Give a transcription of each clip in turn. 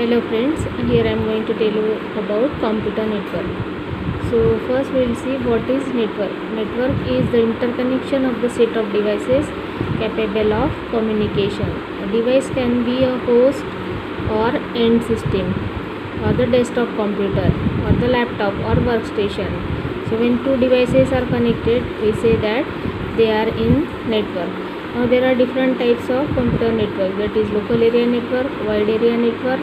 Hello friends, here I am going to tell you about computer network. So first we will see what is network. Network is the interconnection of the set of devices capable of communication. A device can be a host or end system or the desktop computer or the laptop or workstation. So when two devices are connected, we say that they are in network. Now there are different types of computer network, that is local area network, wide area network,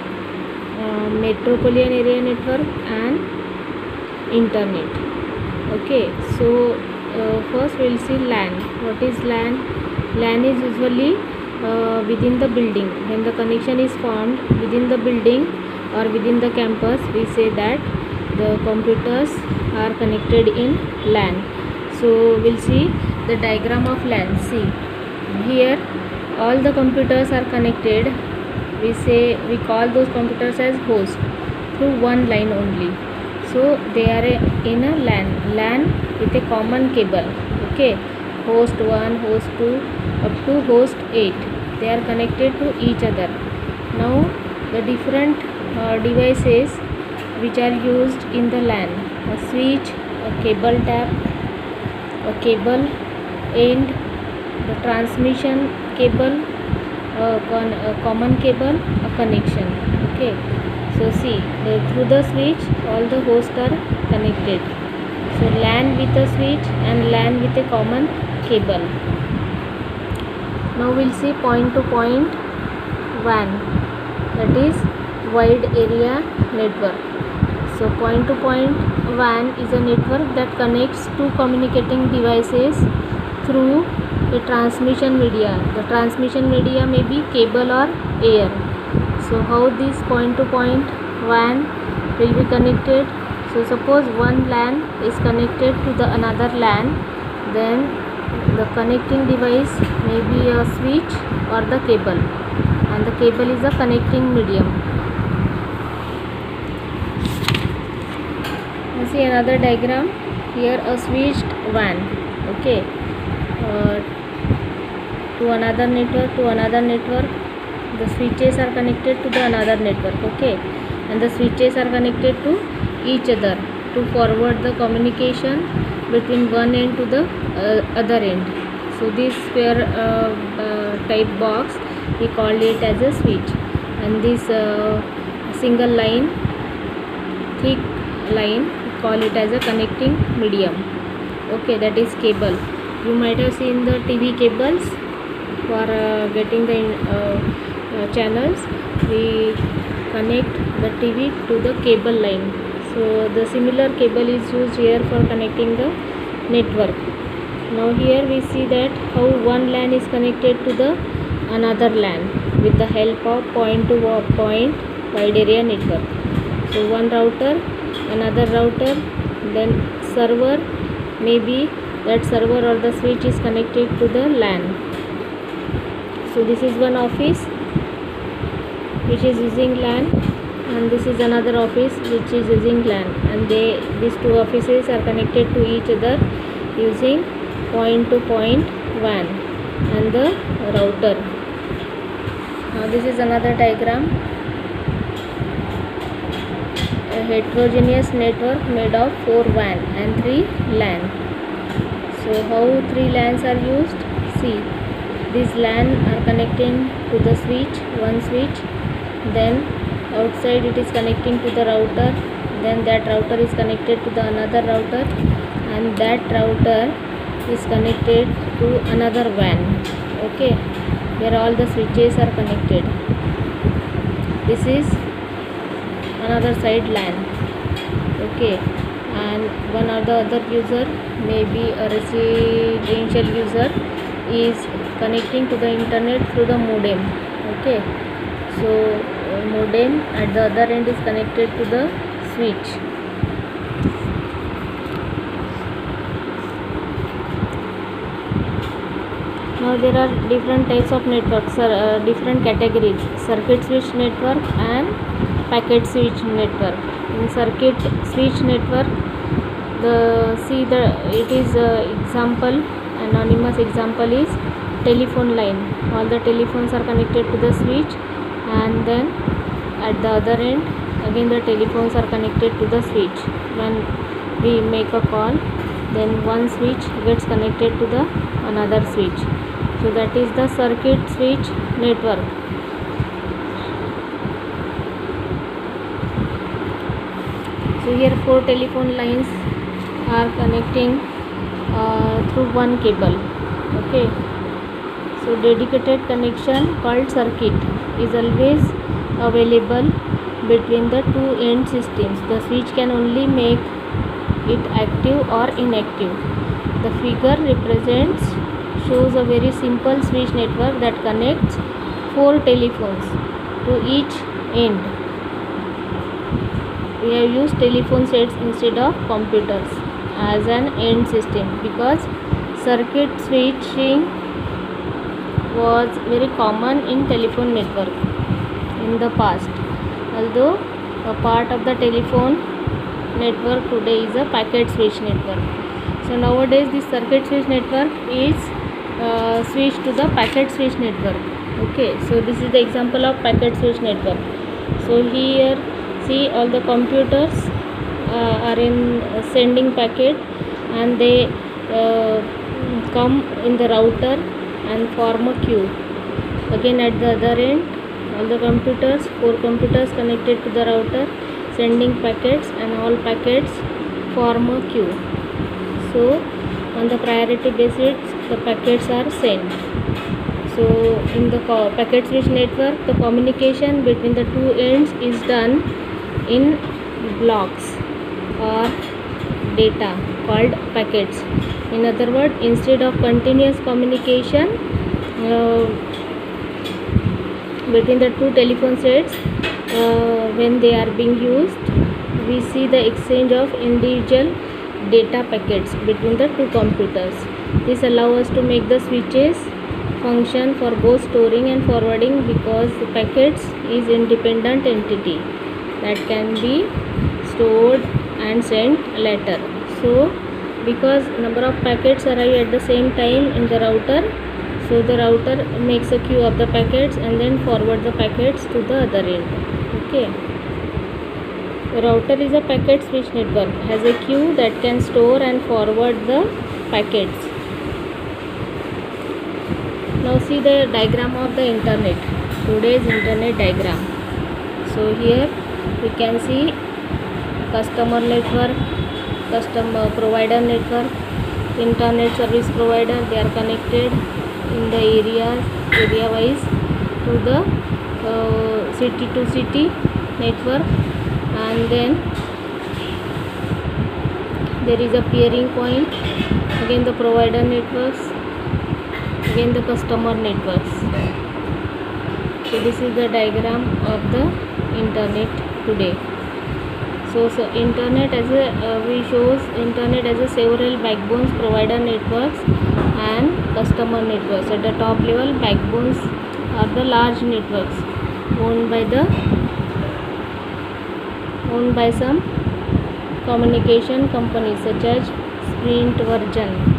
metropolitan area network and internet. Okay, so first we will see LAN. What is LAN? LAN is usually within the building. When the connection is formed within the building or within the campus, we say that the computers are connected in LAN. So we'll see the diagram of LAN. See, here all the computers are connected. We call those computers as host through one line only. So they are in a LAN with a common cable. Okay, host 1, host 2 up to host 8, they are connected to each other. Now the different devices which are used in the LAN: a switch, a cable tap, a cable end, the transmission cable, a common cable, a connection. Okay, so see, through the switch all the hosts are connected. So LAN with a switch and LAN with a common cable. Now we'll see point to point WAN, that is wide area network. So point to point WAN is a network that connects two communicating devices through a transmission media. The transmission media may be cable or air. So how this point to point WAN will be connected? So suppose one LAN is connected to the another LAN, then the connecting device may be a switch or the cable, and the cable is a connecting medium. You see another diagram here, a switched WAN. Okay, to another network, the switches are connected to the another network. Okay, and the switches are connected to each other to forward the communication between one end to the other end. So this square type box, we call it as a switch, and this single line, thick line, we call it as a connecting medium. Okay, that is cable. You might have seen the TV cables. For getting the channels, we connect the TV to the cable line. So the similar cable is used here for connecting the network. Now here we see that how one LAN is connected to the another LAN with the help of point to point wide area network. So one router, another router, then server, maybe that server or the switch is connected to the LAN. So this is one office which is using LAN, and this is another office which is using LAN, and these two offices are connected to each other using point to point WAN and the router. Now this is another diagram, a heterogeneous network made of 4 WAN and 3 LAN. So how 3 LANs are used? See, these LAN are connecting to the switch, one switch, then outside it is connecting to the router, then that router is connected to the another router, and that router is connected to another WAN. Okay, here all the switches are connected. This is another side LAN. Okay, and one or the other user, maybe a residential user, is connecting to the internet through the modem. Okay, so modem at the other end is connected to the switch. Now there are different types of networks, different categories: circuit switch network and packet switch network. In circuit switch network, it is example, anonymous example is telephone line. All the telephones are connected to the switch, and then At the other end, again the telephones are connected to the switch. When we make a call, then one switch gets connected to the another switch. So that is the circuit switch network. So here 4 telephone lines are connecting through one cable. Okay. So dedicated connection called circuit is always available between the two end systems. The switch can only make it active or inactive. The figure shows a very simple switch network that connects 4 telephones to each end. We have used telephone sets instead of computers as an end system because circuit switching was very common in telephone network in the past, although a part of the telephone network today is a packet switch network. So nowadays this circuit switch network is switched to the packet switch network. Okay, so this is the example of packet switch network. So here see all the computers are in sending packet, and they come in the router and form a queue. Again at the other end, all the computers, 4 computers connected to the router, sending packets, and all packets form a queue. So on the priority basis the packets are sent. So in the packet switch network, the communication between the two ends is done in blocks or data called packets. In other words, instead of continuous communication between the two telephone sets, when they are being used, we see the exchange of individual data packets between the two computers. This allows us to make the switches function for both storing and forwarding, because the packets is independent entity that can be stored and sent later. So because number of packets arrive at the same time in the router, so the router makes a queue of the packets and then forward the packets to the other end. Okay. The router is a packet switch network, has a queue that can store and forward the packets. Now see the diagram of the internet, today's internet diagram. So here we can see customer network, customer provider network, internet service provider. They are connected in the area wise to the city to city network, and then there is a peering point, again the provider networks, again the customer networks. So this is the diagram of the internet today. So internet as a we shows internet as a several backbones, provider networks and customer networks. At the top level, backbones are the large networks owned by some communication companies such as Sprint, Virgin.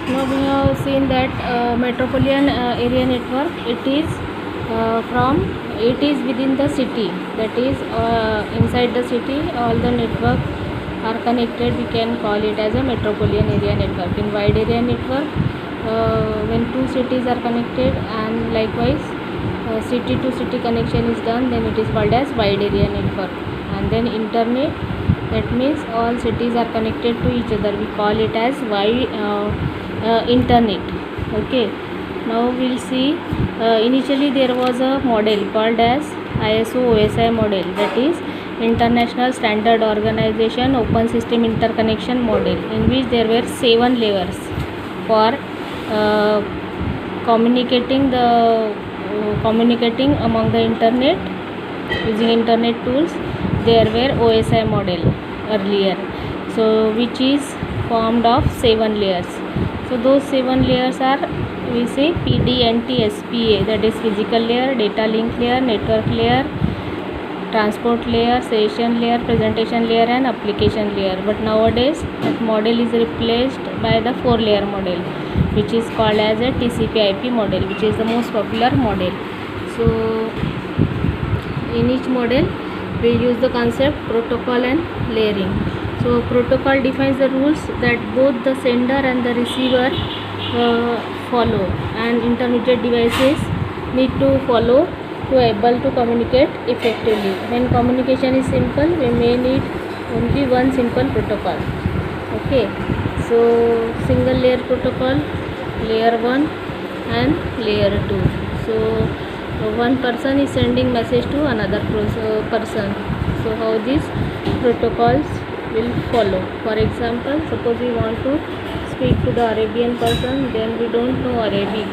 Now we have seen that metropolitan area network, it is within the city, that is inside the city all the network are connected. We can call it as a metropolitan area network. In wide area network, when two cities are connected and likewise city to city connection is done, then it is called as wide area network. And then internet, that means all cities are connected to each other, we call it as internet. Okay, now we'll see initially there was a model called as ISO OSI model, that is International Standard Organization Open System Interconnection model, in which there were 7 layers for communicating among the internet using internet tools. There were OSI model earlier, so which is formed of 7 layers. So those 7 layers are, we say, PDNT SPA, that is physical layer, data link layer, network layer, transport layer, session layer, presentation layer and application layer. But nowadays that model is replaced by the 4-layer model, which is called as a TCP/IP model, which is the most popular model. So in each model we use the concept protocol and layering. So protocol defines the rules that both the sender and the receiver follow, and intermediate devices need to follow to able to communicate effectively. When communication is simple, we may need only one simple protocol. Okay, so single layer protocol, layer 1 and layer 2. So one person is sending message to another person. So how these protocols will follow? For example, suppose we want to speak to the Arabian person, then we don't know Arabic.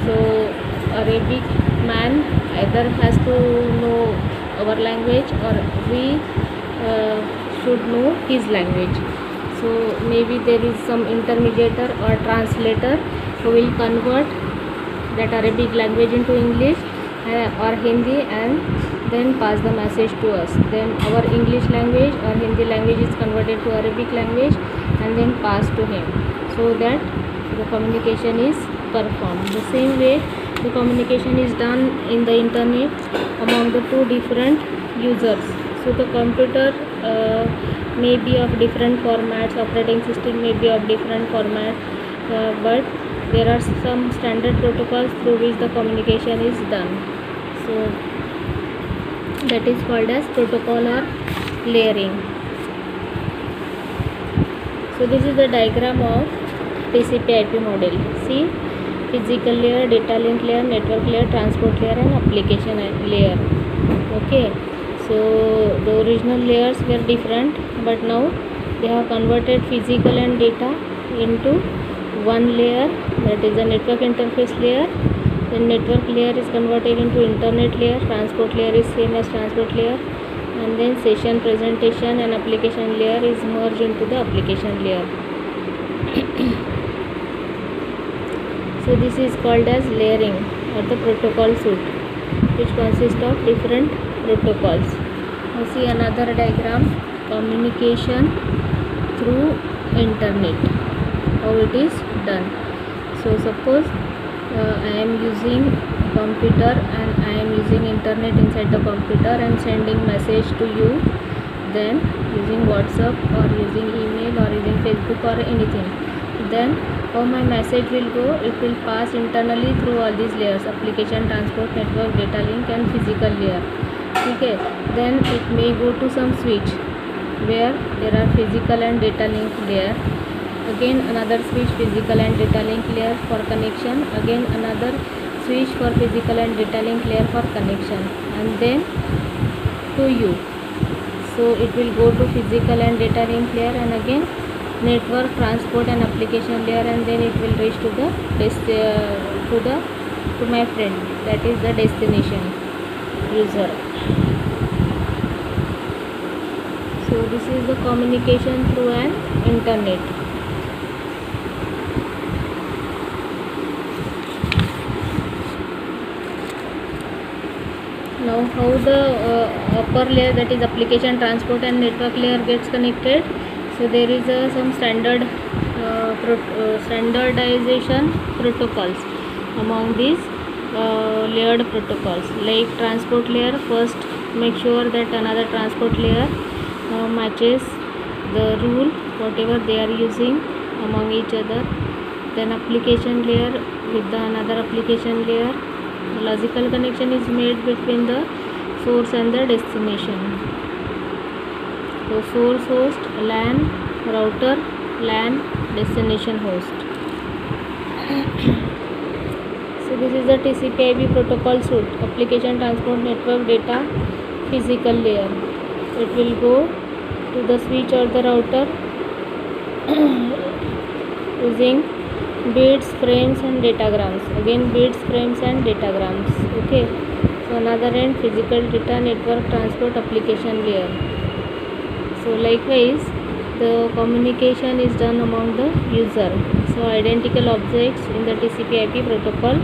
So Arabic man either has to know our language or we should know his language. So maybe there is some intermediator or translator who will convert that Arabic language into English or Hindi and then pass the message to us. Then our English language or Hindi language is converted to Arabic language and then passed to him, so that the communication is performed. The same way the communication is done in the internet among the two different users. So the computer may be of different formats, operating system may be of different format, but there are some standard protocols through which the communication is done. So that is called as protocol or layering. So this is the diagram of TCP/IP model. See, physical layer, data link layer, network layer, transport layer and application layer. Okay, so the original layers were different, but now they have converted physical and data into one layer, that is the network interface layer. Then network layer is converted into internet layer, transport layer is same as transport layer, and then session, presentation and application layer is merged into the application layer. So this is called as layering or the protocol suite, which consists of different protocols. Now see another diagram, communication through internet, how it is done. So suppose I am using computer and I am using internet inside the computer and sending message to you, then using WhatsApp or using email or using Facebook or anything. Then how my message will go? It will pass internally through all these layers: application, transport, network, data link and physical layer. Okay, then it may go to some switch where there are physical and data link layer. Again another switch, physical and data link layer for connection. Again another switch for physical and data link layer for connection, and then to you. So it will go to physical and data link layer, and again network, transport and application layer, and then it will reach to the to my friend, that is the destination user. So this is the communication through an internet. Now how the upper layer, that is application, transport and network layer gets connected. So there is some standardization protocols among these layered protocols. Like transport layer, first make sure that another transport layer matches the rule whatever they are using among each other. Then application layer with the another application layer, logical connection is made between the source and the destination. So source host, LAN, router, LAN, destination host. So this is the TCP/IP protocol suite: application, transport, network, data, physical layer. It will go to the switch or the router using bits, frames and datagrams. Again bits, frames and datagrams. Okay, so another end, physical, data, network, transport, application layer. So likewise the communication is done among the user. So identical objects in the TCP/IP protocol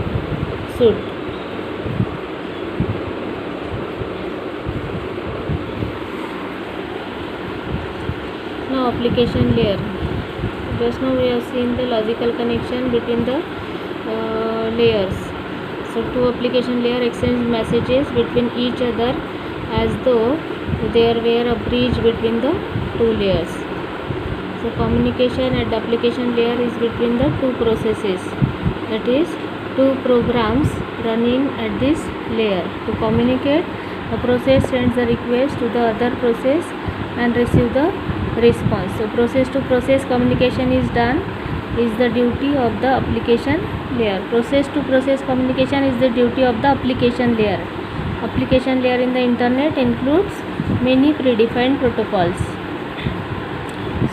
suite. now application layer. Just now we have seen the logical connection between the layers. So two application layer exchange messages between each other as though there were a bridge between the two layers. So communication at the application layer is between the two processes, that is two programs running at this layer. To communicate, a process sends the request to the other process and receive the response. So process to process communication is done, is the duty of the application layer. Process to process communication is the duty of the application layer. Application layer in the internet includes many predefined protocols.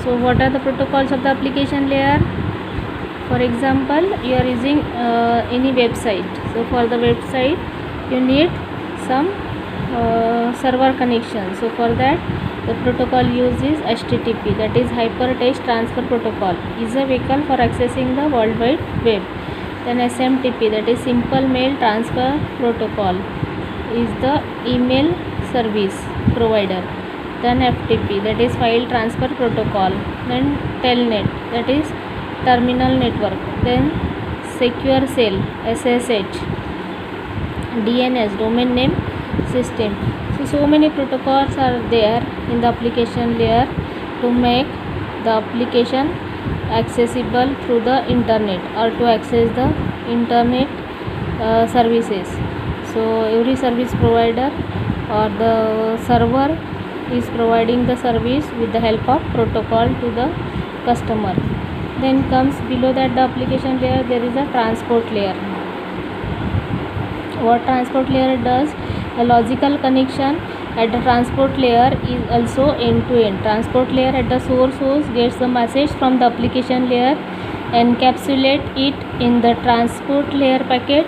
So what are the protocols of the application layer? For example, you are using any website. So for the website you need some server connection. So for that the protocol used is HTTP, that is Hypertext Transfer Protocol, is a vehicle for accessing the World Wide Web. Then SMTP, that is Simple Mail Transfer Protocol, is the email service provider. Then FTP, that is File Transfer Protocol. Then Telnet, that is Terminal Network. Then Secure Cell, SSH. DNS, Domain Name System. So many protocols are there in the application layer to make the application accessible through the internet or to access the internet services. So every service provider or the server is providing the service with the help of protocol to the customer. Then comes below that the application layer, there is a transport layer. What transport layer does? A logical connection at the transport layer is also end-to-end. Transport layer at the source host gets the message from the application layer, encapsulate it in the transport layer packet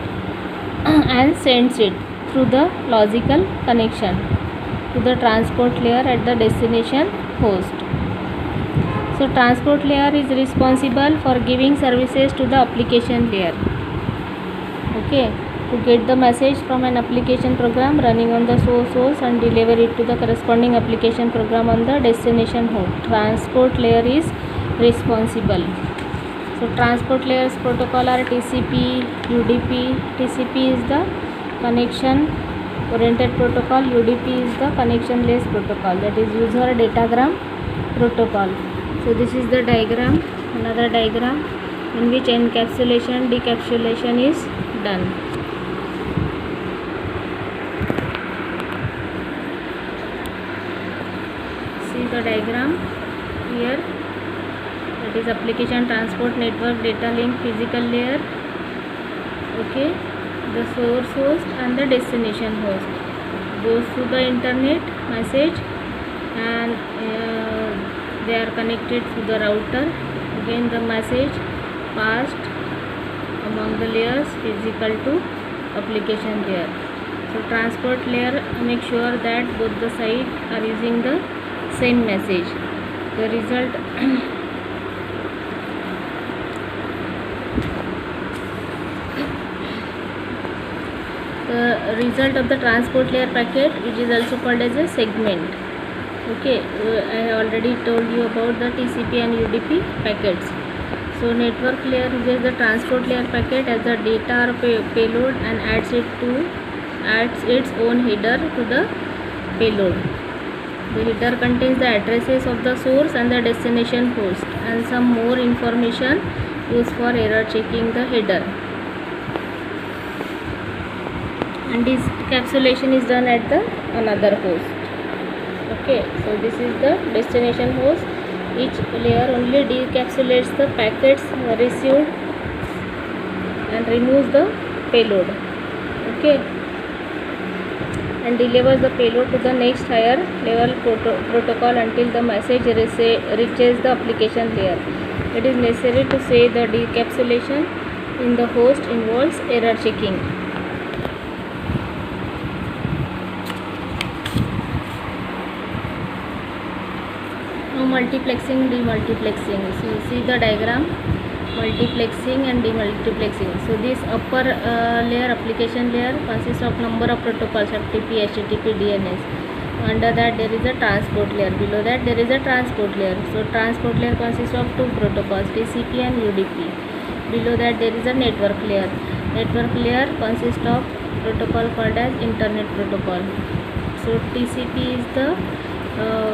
and sends it through the logical connection to the transport layer at the destination host. So transport layer is responsible for giving services to the application layer. Okay, to get the message from an application program running on the source host and deliver it to the corresponding application program on the destination host. Transport layer is responsible. So transport layers protocol are TCP, UDP. TCP is the connection oriented protocol, UDP is the connectionless protocol, that is user datagram protocol. So this is the diagram, another diagram in which encapsulation, decapsulation is done. See the diagram here, that is application transport network data link physical layer. Okay, the source host and the destination host goes through the internet message and they are connected to the router. Again the message passed among the layers physical to application layer. So transport layer make sure that both the sides are using the same message. The result of the transport layer packet, which is also called as a segment. Okay, I have already told you about the TCP and UDP packets. So network layer uses the transport layer packet as a data or payload and adds its own header to the payload. The header contains the addresses of the source and the destination host and some more information used for error checking the header. And this encapsulation is done at the another host. Okay, so this is the destination host. Each layer only decapsulates the packets received and removes the payload. Okay, and delivers the payload to the next higher level protocol until the message reaches the application layer. It is necessary to say the decapsulation in the host involves error checking. Multiplexing, demultiplexing. So you see the diagram, multiplexing and demultiplexing. So this upper layer, application layer, consists of number of protocols FTP, HTTP, DNS. Under that there is a transport layer. Below that there is a transport layer. So transport layer consists of two protocols, TCP and UDP. Below that there is a network layer. Network layer consists of protocol called as internet protocol. So TCP is the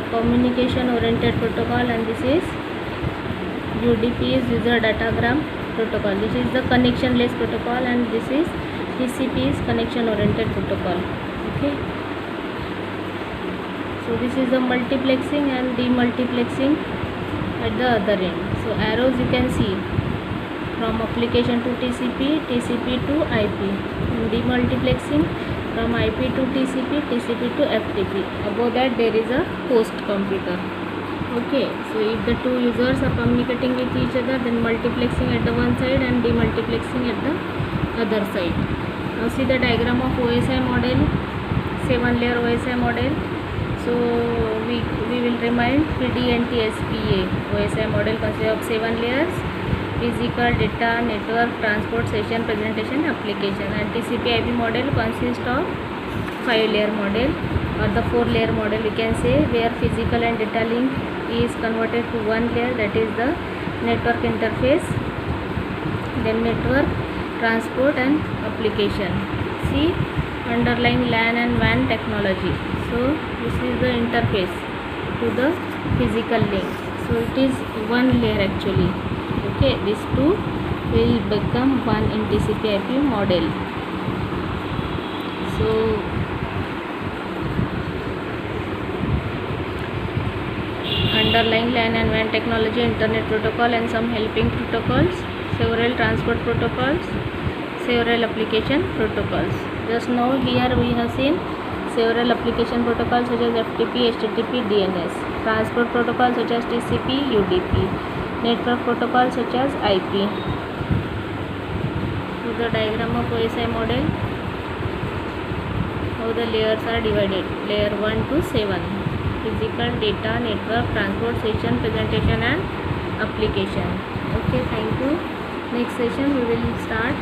communication oriented protocol, and this is UDP is user datagram protocol. This is the connectionless protocol, and this is TCP is connection oriented protocol. Okay. So this is the multiplexing and demultiplexing at the other end. So arrows you can see from application to TCP, TCP to IP. Demultiplexing from IP to TCP, TCP to FTP. Above that there is a host computer. Okay, so if the two users are communicating with each other, then multiplexing at the one side and demultiplexing at the other side. Now see the diagram of OSI model, 7-layer OSI model. So we will remind PDNT SPA. OSI model consists of 7 layers: physical, data, network, transport, session, presentation, application. And TCP IP model consists of 5-layer model or the 4-layer model, we can say, where physical and data link is converted to one layer, that is the network interface, then network, transport and application. See underlying LAN and WAN technology. So this is the interface to the physical link. So it is one layer actually. Okay, these two will become one in TCP IP model. So underlying LAN and WAN technology, internet protocol and some helping protocols, several transport protocols, several application protocols. Just now here we have seen several application protocols such as FTP, HTTP, DNS, transport protocols such as TCP, UDP, network protocols such as IP. So the diagram of OSI model, how the layers are divided, layer 1 to 7, physical, data, network, transport, session, presentation and application. Okay, thank you. Next session we will start